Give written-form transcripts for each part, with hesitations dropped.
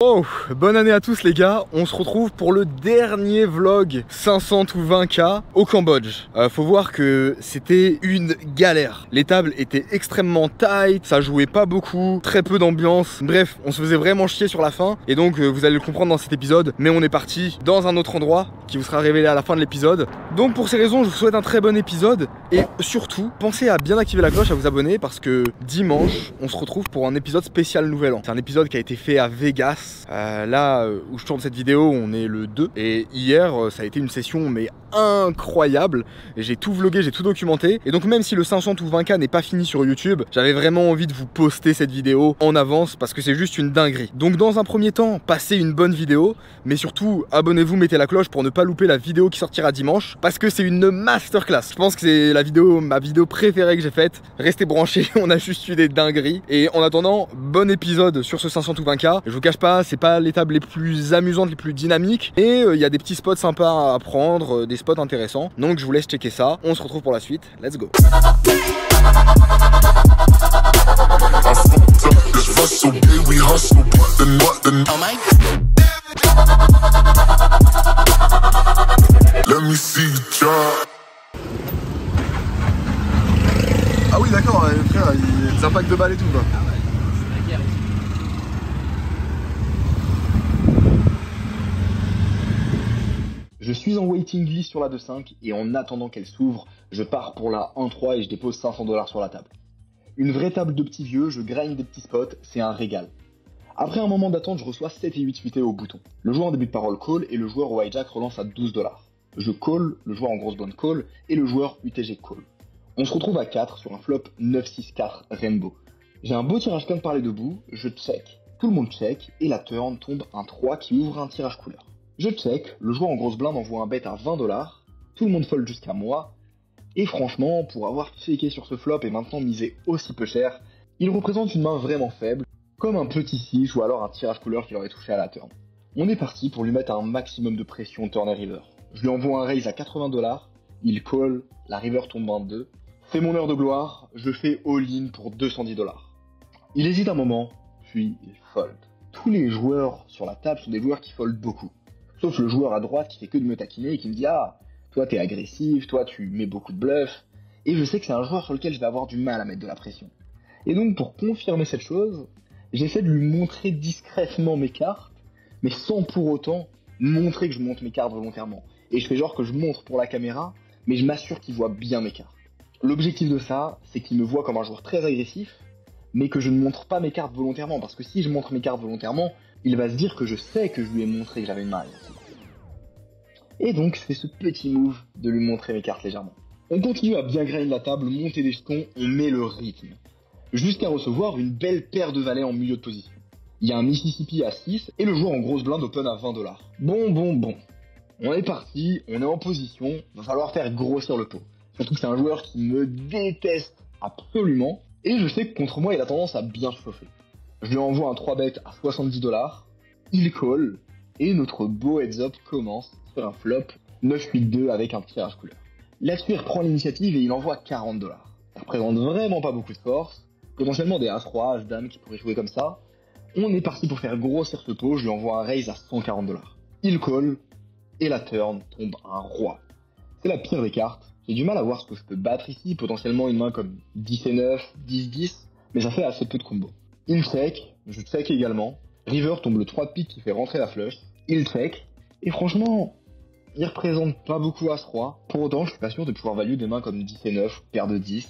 Oh, bonne année à tous les gars, on se retrouve pour le dernier vlog 500 ou 20K au Cambodge. Faut voir que c'était une galère. Les tables étaient extrêmement tight, ça jouait pas beaucoup, très peu d'ambiance. Bref, on se faisait vraiment chier sur la fin et donc vous allez le comprendre dans cet épisode. Mais on est parti dans un autre endroit qui vous sera révélé à la fin de l'épisode. Donc pour ces raisons, je vous souhaite un très bon épisode et surtout, pensez à bien activer la cloche, à vous abonner parce que dimanche, on se retrouve pour un épisode spécial Nouvel An. C'est un épisode qui a été fait à Vegas. Là où je tourne cette vidéo, on est le 2 et hier ça a été une session mais incroyable. J'ai tout vlogué, j'ai tout documenté et donc même si le 500 ou 20K n'est pas fini sur YouTube, j'avais vraiment envie de vous poster cette vidéo en avance parce que c'est juste une dinguerie. Donc dans un premier temps, passez une bonne vidéo, mais surtout abonnez-vous, mettez la cloche pour ne pas louper la vidéo qui sortira dimanche parce que c'est une masterclass. Je pense que c'est ma vidéo préférée que j'ai faite. Restez branchés, on a juste eu des dingueries. Et en attendant, bon épisode sur ce 500 ou 20K. Je vous cache pas, c'est pas les tables les plus amusantes, les plus dynamiques, et il y a des petits spots sympas à prendre, des spots intéressants. Donc je vous laisse checker ça. On se retrouve pour la suite. Let's go. Ah oui d'accord, frère, il y a des impacts de balles et tout quoi. Je suis en waiting list sur la 2.5 et en attendant qu'elle s'ouvre, je pars pour la 1.3 et je dépose 500 $ sur la table. Une vraie table de petits vieux, je grind des petits spots, c'est un régal. Après un moment d'attente, je reçois 7 et 8 suités au bouton. Le joueur en début de parole call et le joueur au hijack relance à 12 $. Je call, le joueur en grosse blinde call et le joueur UTG call. On se retrouve à 4 sur un flop 9-6-4 rainbow. J'ai un beau tirage comme par les deux bouts, je check. Tout le monde check et la turn tombe un 3 qui ouvre un tirage couleur. Je check, le joueur en grosse blinde envoie un bet à 20 $, tout le monde fold jusqu'à moi, et franchement, pour avoir faké sur ce flop et maintenant misé aussi peu cher, il représente une main vraiment faible, comme un petit 6 ou alors un tirage couleur qui l'aurait touché à la turn. On est parti pour lui mettre un maximum de pression turn et river. Je lui envoie un raise à 80 $, il call, la river tombe en 2. C'est mon heure de gloire, je fais all-in pour 210 $. Il hésite un moment, puis il fold. Tous les joueurs sur la table sont des joueurs qui foldent beaucoup. Sauf le joueur à droite qui fait que de me taquiner et qui me dit « Ah, toi t'es agressif, toi tu mets beaucoup de bluff. » Et je sais que c'est un joueur sur lequel je vais avoir du mal à mettre de la pression. Et donc pour confirmer cette chose, j'essaie de lui montrer discrètement mes cartes, mais sans pour autant montrer que je monte mes cartes volontairement. Et je fais genre que je montre pour la caméra, mais je m'assure qu'il voit bien mes cartes. L'objectif de ça, c'est qu'il me voit comme un joueur très agressif, mais que je ne montre pas mes cartes volontairement, parce que si je montre mes cartes volontairement, il va se dire que je sais que je lui ai montré que j'avais une main agressive. Et donc, je fais ce petit move de lui montrer mes cartes légèrement. On continue à bien grind la table, monter des jetons, on met le rythme. Jusqu'à recevoir une belle paire de valets en milieu de position. Il y a un Mississippi à 6 et le joueur en grosse blinde open à 20 $. Bon. On est parti, on est en position, va falloir faire grossir le pot. Surtout que c'est un joueur qui me déteste absolument, et je sais que contre moi il a tendance à bien chauffer. Je lui envoie un 3-bet à 70 $, il call, et notre beau heads-up commence sur un flop 9-8-2 avec un tirage couleur. Là-dessus il reprend l'initiative et il envoie 40 $. Ça représente vraiment pas beaucoup de force, potentiellement des As-3, As-Dame qui pourraient jouer comme ça. On est parti pour faire grossir ce pot, je lui envoie un raise à 140 $. Il call, et la turn tombe un roi. C'est la pire des cartes, j'ai du mal à voir ce que je peux battre ici, potentiellement une main comme 10 et 9, 10-10, mais ça fait assez peu de combos. Il check, je check également, river tombe le 3 de pique qui fait rentrer la flush, il check, et franchement, il représente pas beaucoup As-3, pour autant je suis pas sûr de pouvoir value des mains comme 10 et 9, paire de 10,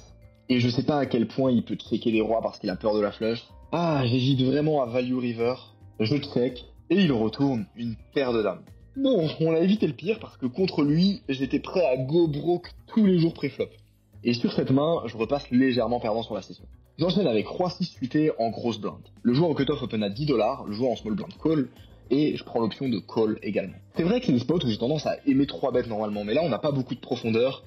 et je sais pas à quel point il peut checker les rois parce qu'il a peur de la flush. Ah, j'hésite vraiment à value river, je check, et il retourne une paire de dames. Bon, on a évité le pire parce que contre lui, j'étais prêt à go broke tous les jours pré-flop. Et sur cette main, je repasse légèrement perdant sur la session. J'enchaîne avec Roi 6 suité en grosse blinde. Le joueur au cutoff open à 10 $, le joueur en small blind call, et je prends l'option de call également. C'est vrai que c'est des spots où j'ai tendance à aimer 3 bêtes normalement, mais là on n'a pas beaucoup de profondeur,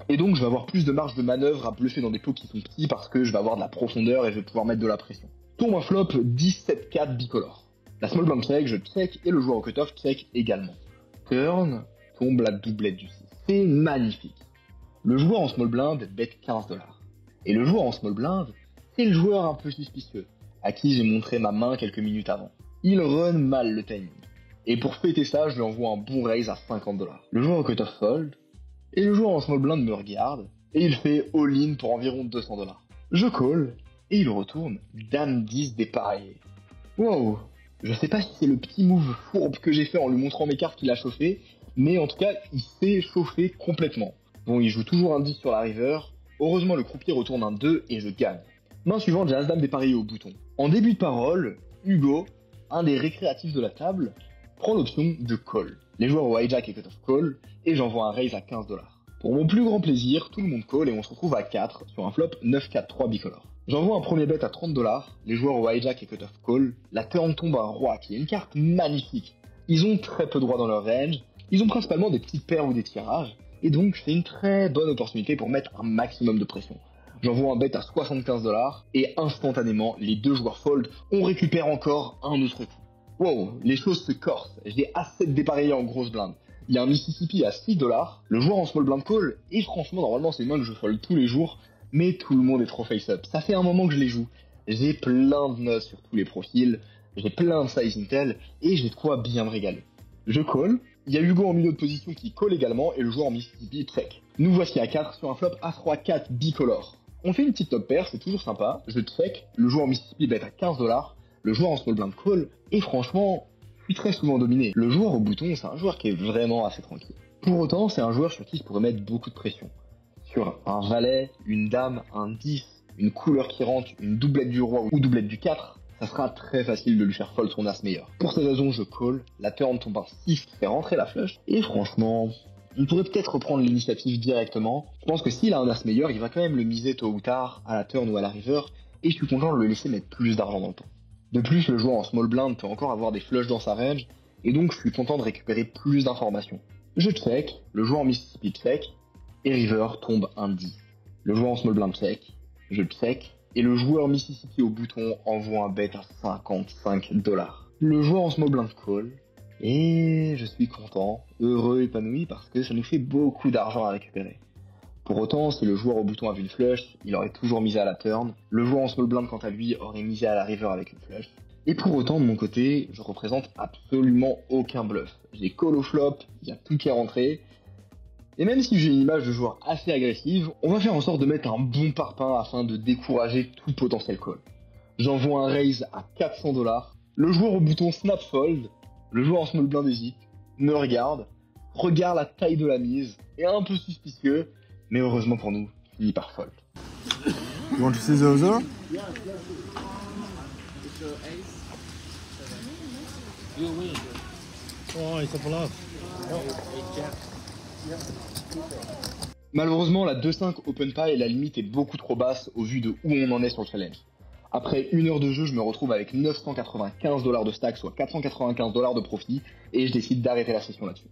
et donc je vais avoir plus de marge de manœuvre à bluffer dans des pots qui sont petits parce que je vais avoir de la profondeur et je vais pouvoir mettre de la pression. Tombe un flop 17-4 bicolore. La small blind check, je check, et le joueur au cutoff check également. Turn, tombe la doublette du 6. C'est magnifique. Le joueur en small blind bet 15 $. Et le joueur en small blind, c'est le joueur un peu suspicieux, à qui j'ai montré ma main quelques minutes avant. Il run mal le timing. Et pour fêter ça, je lui envoie un bon raise à 50 $. Le joueur au cut-off fold, et le joueur en small blind me regarde, et il fait all-in pour environ 200 $. Je call, et il retourne dame 10 dépareillé. Wow, je sais pas si c'est le petit move fourbe que j'ai fait en lui montrant mes cartes qu'il a chauffé, mais en tout cas, il s'est chauffé complètement. Bon, il joue toujours un 10 sur la river, heureusement le croupier retourne un 2 et je gagne. Main suivante, j'ai As-Dame dépareillé au bouton. En début de parole, Hugo, un des récréatifs de la table, prend l'option de call. Les joueurs au hijack et cut-off call, et j'envoie un raise à 15 $. Pour mon plus grand plaisir, tout le monde call et on se retrouve à 4 sur un flop 9-4-3 bicolore. J'envoie un premier bet à 30 $, les joueurs au hijack et cut-off call, la turn tombe à un roi qui est une carte magnifique. Ils ont très peu de droits dans leur range, ils ont principalement des petites paires ou des tirages, et donc c'est une très bonne opportunité pour mettre un maximum de pression. J'envoie un bet à 75 $, et instantanément, les deux joueurs fold, on récupère encore un autre coup. Wow, les choses se corsent, j'ai A7 dépareillé en grosse blinde. Il y a un Mississippi à 6 $, le joueur en small blind call, et franchement, normalement c'est une main que je fold tous les jours, mais tout le monde est trop face-up. Ça fait un moment que je les joue. J'ai plein de notes sur tous les profils, j'ai plein de size intel, et j'ai de quoi bien me régaler. Je call, il y a Hugo en milieu de position qui call également, et le joueur en Mississippi check. Nous voici à 4 sur un flop A3-4 bicolore. On fait une petite top pair, c'est toujours sympa, je check, le joueur en Mississippi bet à 15 $, le joueur en small blind call, et franchement, je suis très souvent dominé. Le joueur au bouton, c'est un joueur qui est vraiment assez tranquille. Pour autant, c'est un joueur sur qui je pourrais mettre beaucoup de pression. Sur un valet, une dame, un 10, une couleur qui rentre, une doublette du roi ou doublette du 4, ça sera très facile de lui faire fold son as meilleur. Pour ces raisons, je call, la turn tombe un 6 qui fait rentrer la flush, et franchement, on pourrait peut-être reprendre l'initiative directement. Je pense que s'il a un as meilleur, il va quand même le miser tôt ou tard, à la turn ou à la river, et je suis content de le laisser mettre plus d'argent dans le temps. De plus, le joueur en small blind peut encore avoir des flushs dans sa range, et donc je suis content de récupérer plus d'informations. Je check, le joueur en Mississippi check, et river tombe un 10. Le joueur en small blind check, je check, et le joueur Mississippi au bouton envoie un bet à 55 $. Le joueur en small blind call, et je suis content, heureux, épanoui, parce que ça nous fait beaucoup d'argent à récupérer. Pour autant, si le joueur au bouton avait une flush, il aurait toujours misé à la turn. Le joueur en small blind, quant à lui, aurait misé à la river avec une flush. Et pour autant, de mon côté, je représente absolument aucun bluff. J'ai call au flop, il y a tout qui est rentré. Et même si j'ai une image de joueur assez agressive, on va faire en sorte de mettre un bon parpaing afin de décourager tout potentiel call. J'envoie un raise à 400 $. Le joueur au bouton snap fold, le joueur en small blind hésite, me regarde la taille de la mise, est un peu suspicieux, mais heureusement pour nous, finit par fold. You want to see the other? Oh, it's a bluff. Malheureusement, la 2-5 open pie, la limite est beaucoup trop basse au vu de où on en est sur le challenge. Après une heure de jeu, je me retrouve avec 995 $ de stack, soit 495 $ de profit, et je décide d'arrêter la session là-dessus.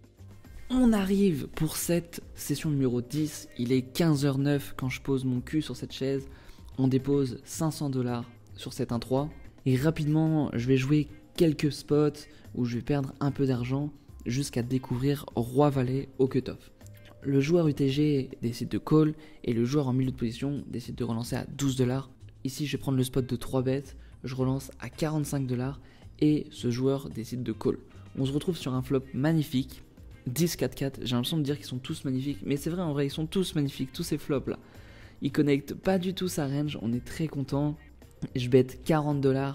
On arrive pour cette session numéro 10, il est 15h09 quand je pose mon cul sur cette chaise, on dépose 500 $ sur cette 1-3, et rapidement je vais jouer quelques spots où je vais perdre un peu d'argent jusqu'à découvrir Roi-Valet au cutoff. Le joueur UTG décide de call et le joueur en milieu de position décide de relancer à 12 $. Ici je vais prendre le spot de 3 bêtes, je relance à 45 $ et ce joueur décide de call. On se retrouve sur un flop magnifique, 10-4-4, j'ai l'impression de dire qu'ils sont tous magnifiques, mais c'est vrai en vrai, ils sont tous magnifiques, tous ces flops là. Il connecte pas du tout sa range, on est très content. Je bête 40 $,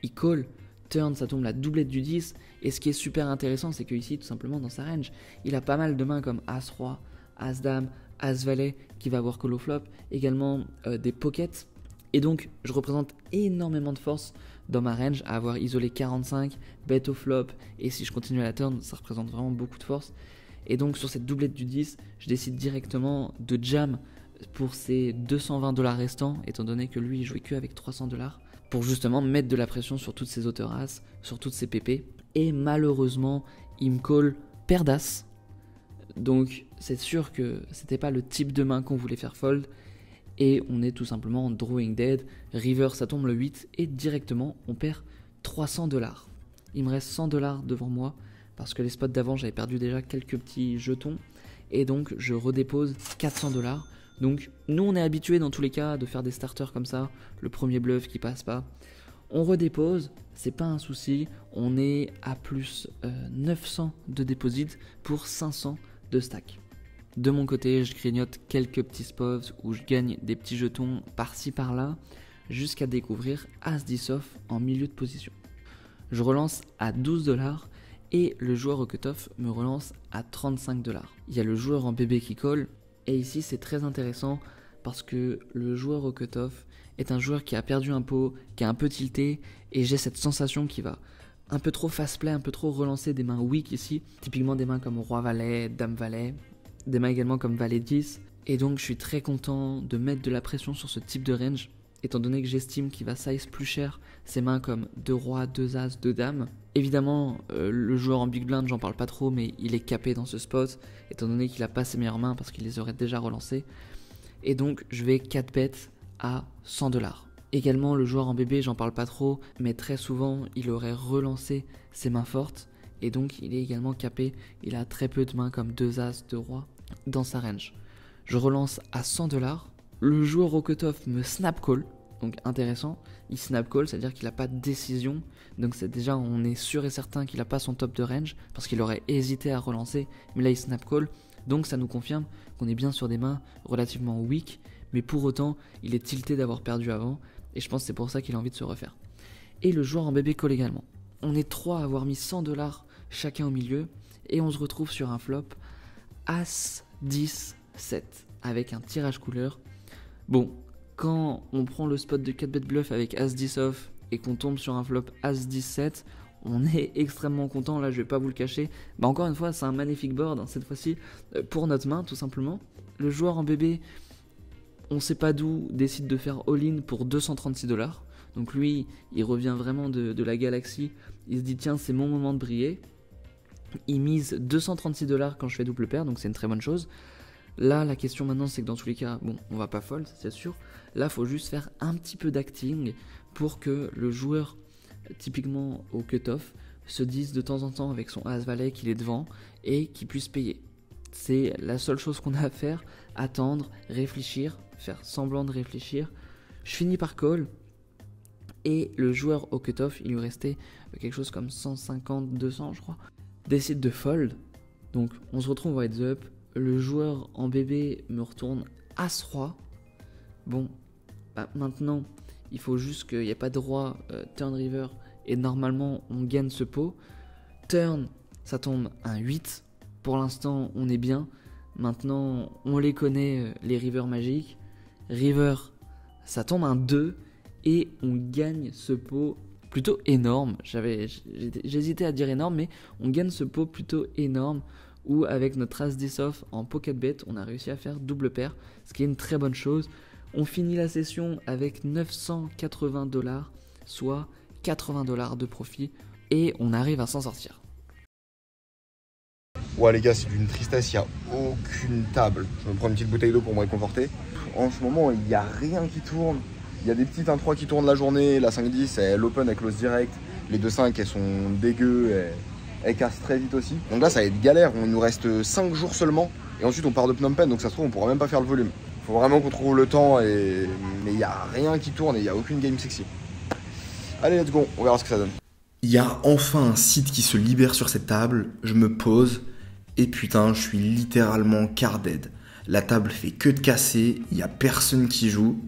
il call, turn, ça tombe la doublette du 10, et ce qui est super intéressant, c'est que ici, tout simplement dans sa range, il a pas mal de mains comme As-Roi, As-Dame, As-Valet, qui va avoir call au flop, également des pockets, et donc je représente énormément de force dans ma range à avoir isolé 45, bet au flop, et si je continue à la turn, ça représente vraiment beaucoup de force. Et donc sur cette doublette du 10, je décide directement de jam pour ces 220 $ restants, étant donné que lui il jouait que avec 300 $, pour justement mettre de la pression sur toutes ces auteurs as, sur toutes ces PP. Et malheureusement, il me call paire d'as. Donc c'est sûr que c'était pas le type de main qu'on voulait faire fold. Et on est tout simplement en drawing dead, river ça tombe le 8 et directement on perd 300 $. Il me reste 100 $ devant moi parce que les spots d'avant j'avais perdu déjà quelques petits jetons et donc je redépose 400 $. Donc nous on est habitué dans tous les cas de faire des starters comme ça, le premier bluff qui passe pas. On redépose, c'est pas un souci, on est à plus 900 de deposit pour 500 de stack. De mon côté, je grignote quelques petits spots où je gagne des petits jetons par-ci par-là, jusqu'à découvrir As-10 off en milieu de position. Je relance à 12$ et le joueur au cutoff me relance à 35$. Il y a le joueur en bébé qui colle, et ici c'est très intéressant parce que le joueur au cutoff est un joueur qui a perdu un pot, qui est un peu tilté, et j'ai cette sensation qui va un peu trop fast play, un peu trop relancer des mains weak ici, typiquement des mains comme Roi-Valet, Dame-Valet, des mains également comme Valet 10, et donc je suis très content de mettre de la pression sur ce type de range, étant donné que j'estime qu'il va size plus cher ces mains comme 2 rois, 2 as, 2 dames. Évidemment, le joueur en big blind, j'en parle pas trop, mais il est capé dans ce spot, étant donné qu'il a pas ses meilleures mains parce qu'il les aurait déjà relancées. Et donc, je vais 4 bêtes à 100$. Également, le joueur en bébé, j'en parle pas trop, mais très souvent, il aurait relancé ses mains fortes, et donc il est également capé, il a très peu de mains comme 2 as, 2 rois dans sa range. Je relance à 100$. Le joueur au cutoff me snap call, donc intéressant, il snap call, c'est-à-dire qu'il n'a pas de décision, donc c'est déjà on est sûr et certain qu'il n'a pas son top de range, parce qu'il aurait hésité à relancer, mais là il snap call, donc ça nous confirme qu'on est bien sur des mains relativement weak, mais pour autant il est tilté d'avoir perdu avant, et je pense que c'est pour ça qu'il a envie de se refaire. Et le joueur en bébé call également. On est 3 à avoir mis 100$ chacun au milieu, et on se retrouve sur un flop As 10 7 avec un tirage couleur. Bon, quand on prend le spot de 4 bet bluff avec As 10 off et qu'on tombe sur un flop As 10 7, on est extrêmement content, là je vais pas vous le cacher. Bah encore une fois, c'est un magnifique board, hein, cette fois-ci pour notre main tout simplement. Le joueur en bébé, on sait pas d'où, décide de faire all-in pour 236$. Donc lui, il revient vraiment de la galaxie, il se dit tiens c'est mon moment de briller. Il mise 236$ quand je fais double paire, donc c'est une très bonne chose. Là, la question maintenant, c'est que dans tous les cas, bon, on va pas fold, c'est sûr. Là, faut juste faire un petit peu d'acting pour que le joueur, typiquement au cutoff, se dise de temps en temps avec son As-Valet qu'il est devant et qu'il puisse payer. C'est la seule chose qu'on a à faire, attendre, réfléchir, faire semblant de réfléchir. Je finis par call et le joueur au cutoff, il lui restait quelque chose comme 150, 200 je crois, décide de fold. Donc on se retrouve à heads up. Le joueur en bébé me retourne As-Roi. Bon, bah maintenant, il faut juste qu'il n'y ait pas de roi turn river et normalement on gagne ce pot. Turn, ça tombe un 8. Pour l'instant, on est bien. Maintenant, on les connaît, les rivers magiques. River, ça tombe un 2 et on gagne ce pot plutôt énorme. J'hésitais à dire énorme, mais on gagne ce pot plutôt énorme. Où avec notre As 10 off en pocket bet, on a réussi à faire double paire, ce qui est une très bonne chose. On finit la session avec 980$, soit 80$ de profit, et on arrive à s'en sortir. Ouais les gars, c'est d'une tristesse, il n'y a aucune table. Je me prends une petite bouteille d'eau pour me réconforter. En ce moment, il n'y a rien qui tourne. Il y a des petites 1-3 qui tournent la journée, la 5-10, elle open, elle close direct. Les 2-5, elles sont dégueu, elle casse très vite aussi. Donc là ça va être galère, on nous reste 5 jours seulement. Et ensuite on part de Phnom Penh, donc ça se trouve on pourra même pas faire le volume. Faut vraiment qu'on trouve le temps, mais il n'y a rien qui tourne et il n'y a aucune game sexy. Allez let's go, on verra ce que ça donne. Il y a enfin un site qui se libère sur cette table, je me pose, et putain je suis littéralement card dead. La table fait que de casser, il n'y a personne qui joue.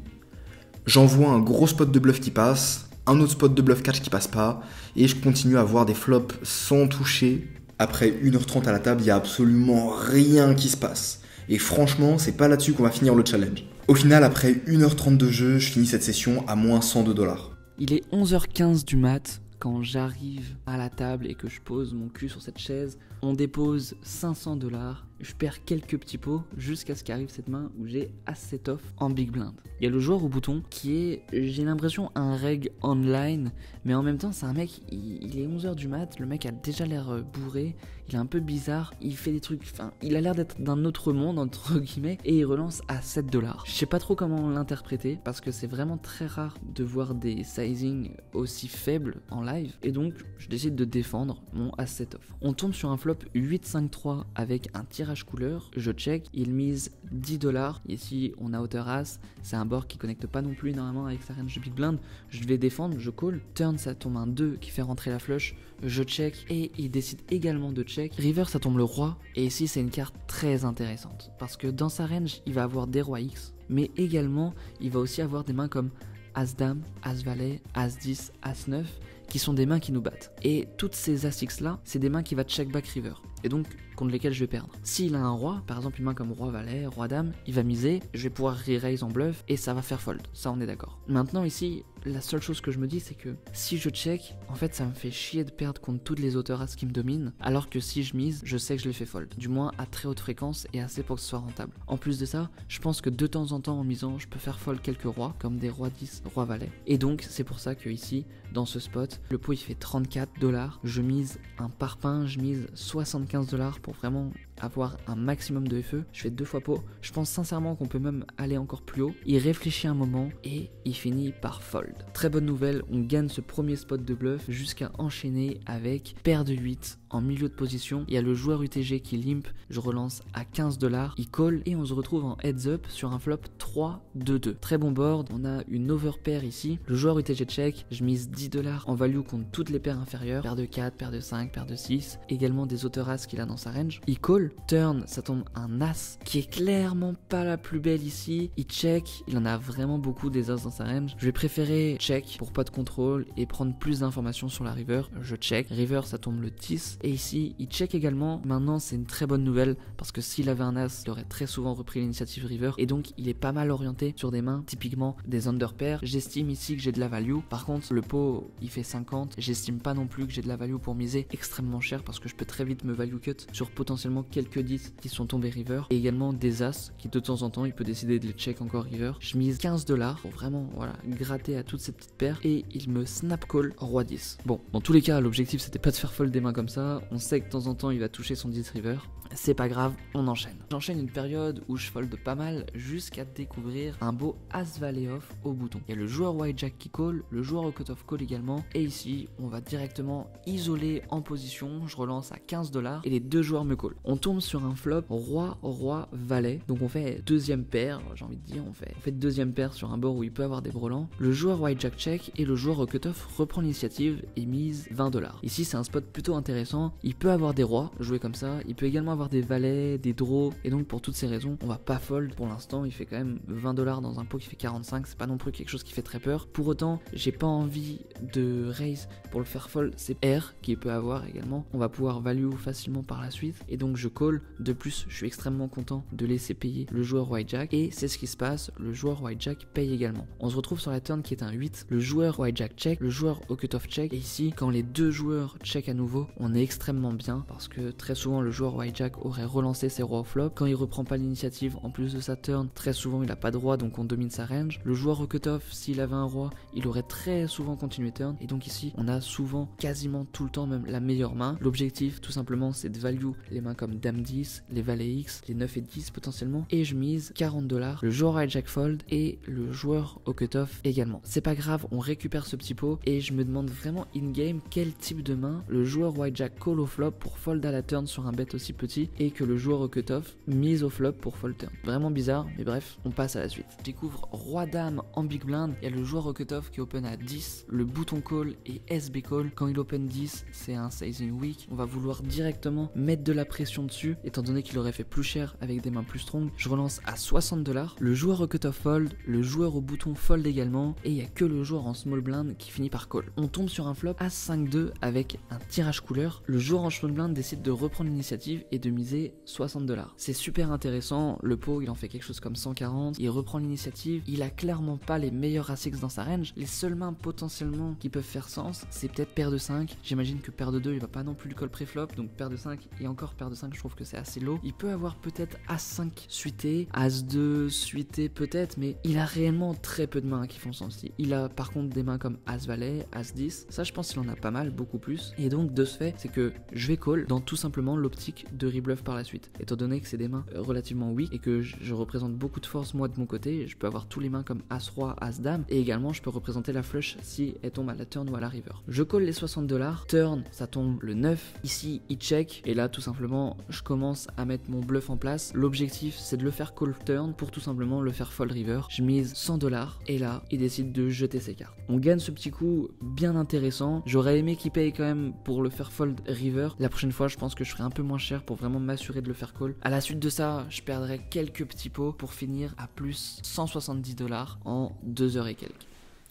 J'envoie un gros spot de bluff qui passe, un autre spot de bluff catch qui passe pas, et je continue à avoir des flops sans toucher. Après 1h30 à la table, il n'y a absolument rien qui se passe. Et franchement, c'est pas là-dessus qu'on va finir le challenge. Au final, après 1h30 de jeu, je finis cette session à moins 102$. Il est 11h15 du mat quand j'arrive à la table et que je pose mon cul sur cette chaise. On dépose 500$, je perds quelques petits pots jusqu'à ce qu'arrive cette main où j'ai As-7 off en big blind. Il y a le joueur au bouton qui est, j'ai l'impression, un reg online, mais en même temps c'est un mec, il est 11h du mat, le mec a déjà l'air bourré, il est un peu bizarre, il fait des trucs, enfin il a l'air d'être d'un autre monde entre guillemets, et il relance à 7$. Je sais pas trop comment l'interpréter parce que c'est vraiment très rare de voir des sizing aussi faibles en live, et donc je décide de défendre mon As-7 off. On tombe sur un flop 8-5-3 avec un tirage tirage couleur, je check, il mise 10$. Ici, on a hauteur as, c'est un board qui connecte pas non plus énormément avec sa range de big blind. Je vais défendre, je call. Turn, ça tombe un 2 qui fait rentrer la flush, je check et il décide également de check. River, ça tombe le roi, et ici, c'est une carte très intéressante parce que dans sa range, il va avoir des rois X, mais également, il va aussi avoir des mains comme As-Dame, As-Valet, As-10, As-9, qui sont des mains qui nous battent. Et toutes ces As-X là, c'est des mains qui va check back river, et donc contre lesquelles je vais perdre. S'il a un roi, par exemple une main comme Roi-Valet, Roi-Dame, il va miser, je vais pouvoir re-raise en bluff, et ça va faire fold, ça on est d'accord. Maintenant ici, la seule chose que je me dis c'est que si je check, en fait ça me fait chier de perdre contre toutes les hauteurs As qui me dominent, alors que si je mise, je sais que je les fais fold, du moins à très haute fréquence et assez pour que ce soit rentable. En plus de ça, je pense que de temps en temps en misant, je peux faire fold quelques rois, comme des rois 10, roi valet. Et donc c'est pour ça que ici, dans ce spot, le pot il fait 34$, je mise un parpaing, je mise 75$ pour vraiment avoir un maximum de FE. Je fais 2 fois pot, je pense sincèrement qu'on peut même aller encore plus haut. Il réfléchit un moment et il finit par fold. Très bonne nouvelle, on gagne ce premier spot de bluff jusqu'à enchaîner avec paire de 8 en milieu de position. Il y a le joueur UTG qui limp, je relance à 15$, il call et on se retrouve en heads up sur un flop 3-2-2. Très bon board, on a une overpair ici, le joueur UTG check, je mise 10$ en value contre toutes les paires inférieures, paire de 4, paire de 5, paire de 6, également des hauteurs as qu'il a dans sa range. Il call, turn, ça tombe un as qui est clairement pas la plus belle ici, il check, il en a vraiment beaucoup des as dans sa range. Je vais préférer check pour pas de contrôle et prendre plus d'informations sur la river, je check, river ça tombe le 10. Et ici, il check également. Maintenant, c'est une très bonne nouvelle parce que s'il avait un as, il aurait très souvent repris l'initiative river et donc il est pas mal orienté sur des mains, typiquement des underpairs. J'estime ici que j'ai de la value. Par contre, le pot, il fait 50. J'estime pas non plus que j'ai de la value pour miser extrêmement cher parce que je peux très vite me value cut sur potentiellement quelques 10 qui sont tombés river et également des as qui de temps en temps, il peut décider de les check encore river. Je mise 15$ pour vraiment gratter à toutes ces petites paires et il me snap call roi 10. Bon, dans tous les cas, l'objectif c'était pas de faire fold des mains comme ça. On sait que de temps en temps il va toucher son 10 river, c'est pas grave, on enchaîne. J'enchaîne une période où je fold pas mal jusqu'à découvrir un beau as valet off au bouton. Il y a le joueur white jack qui call, le joueur au cut-off call également, et ici on va directement isoler en position, je relance à 15$ et les deux joueurs me call. On tombe sur un flop roi, roi, valet, donc on fait deuxième paire, j'ai envie de dire, on fait deuxième paire sur un board où il peut avoir des brelans. Le joueur white jack check et le joueur au cut-off reprend l'initiative et mise 20$. Ici c'est un spot plutôt intéressant, il peut avoir des rois joués comme ça, il peut également avoir des valets, des draws, et donc pour toutes ces raisons on va pas fold pour l'instant. Il fait quand même 20$ dans un pot qui fait 45, c'est pas non plus quelque chose qui fait très peur. Pour autant j'ai pas envie de raise pour le faire fold, c'est R qui peut avoir également, on va pouvoir value facilement par la suite et donc je call. De plus je suis extrêmement content de laisser payer le joueur white jack et c'est ce qui se passe, le joueur white jack paye également. On se retrouve sur la turn qui est un 8, le joueur white jack check, le joueur au cut-off check, et ici quand les deux joueurs check à nouveau on est extrêmement bien parce que très souvent le joueur white jack aurait relancé ses rois au flop. Quand il reprend pas l'initiative en plus de sa turn, très souvent il a pas de roi donc on domine sa range. Le joueur au cut-off, s'il avait un roi, il aurait très souvent continué turn et donc ici on a souvent quasiment tout le temps même la meilleure main. L'objectif tout simplement c'est de value les mains comme dame 10, les valets X, les 9 et 10 potentiellement, et je mise 40$, le joueur white jack fold et le joueur au cut-off également. C'est pas grave, on récupère ce petit pot et je me demande vraiment in-game quel type de main le joueur white jack call au flop pour fold à la turn sur un bet aussi petit et que le joueur au cut-off mise au flop pour fold turn. Vraiment bizarre, mais bref, on passe à la suite. Je découvre roi dame en big blind, il y a le joueur au cut-off qui open à 10, le bouton call et SB call. Quand il open 10, c'est un sizing weak, on va vouloir directement mettre de la pression dessus, étant donné qu'il aurait fait plus cher avec des mains plus strong. Je relance à 60$, le joueur au cut-off fold, le joueur au bouton fold également, et il n'y a que le joueur en small blind qui finit par call. On tombe sur un flop à 5-2 avec un tirage couleur, le joueur en small blind décide de reprendre l'initiative et de miser 60$. C'est super intéressant, le pot il en fait quelque chose comme 140, il reprend l'initiative, il a clairement pas les meilleurs As-X dans sa range, les seules mains potentiellement qui peuvent faire sens, c'est peut-être paire de 5, j'imagine que paire de 2 il va pas non plus le call pré-flop, donc paire de 5 et encore paire de 5 je trouve que c'est assez low. Il peut avoir peut-être As5 suité, As2 suité peut-être, mais il a réellement très peu de mains qui font sens. Il a par contre des mains comme As-Valet, As-10, ça je pense qu'il en a pas mal, beaucoup plus, et donc de ce fait c'est que je vais call dans tout simplement l'optique de rebluff par la suite. Étant donné que c'est des mains relativement weak et que je représente beaucoup de force moi de mon côté, je peux avoir tous les mains comme As-Roi, As-Dame, et également je peux représenter la flush si elle tombe à la turn ou à la river. Je call les 60 $, turn ça tombe le 9, ici il check, et là tout simplement je commence à mettre mon bluff en place. L'objectif c'est de le faire call turn pour tout simplement le faire fold river. Je mise 100 $, et là il décide de jeter ses cartes. On gagne ce petit coup bien intéressant. J'aurais aimé qu'il paye quand même pour le faire fold river. La prochaine fois je pense que je ferai un peu moins cher pour vraiment m'assurer de le faire call. À la suite de ça je perdrai quelques petits pots pour finir à plus 170 $ en 2 heures et quelques.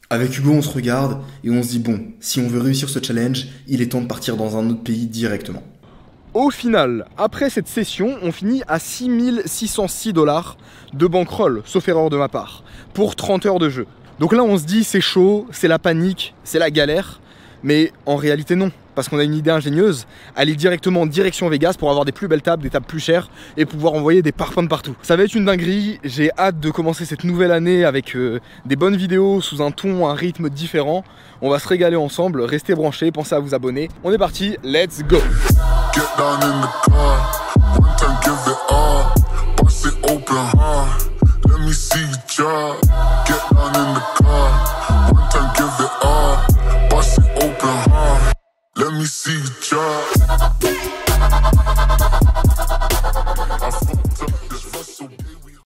Avec Hugo, on se regarde et on se dit bon, si on veut réussir ce challenge, il est temps de partir dans un autre pays directement. Au final, après cette session, on finit à 6606 $ de bankroll, sauf erreur de ma part, pour 30 heures de jeu. Donc là on se dit c'est chaud, c'est la panique, c'est la galère, mais en réalité non, parce qu'on a une idée ingénieuse, aller directement en direction Vegas pour avoir des plus belles tables, des tables plus chères et pouvoir envoyer des parfums de partout. Ça va être une dinguerie, j'ai hâte de commencer cette nouvelle année avec des bonnes vidéos sous un ton, un rythme différent. On va se régaler ensemble, restez branchés, pensez à vous abonner. On est parti, let's go! Get down in the car. One time give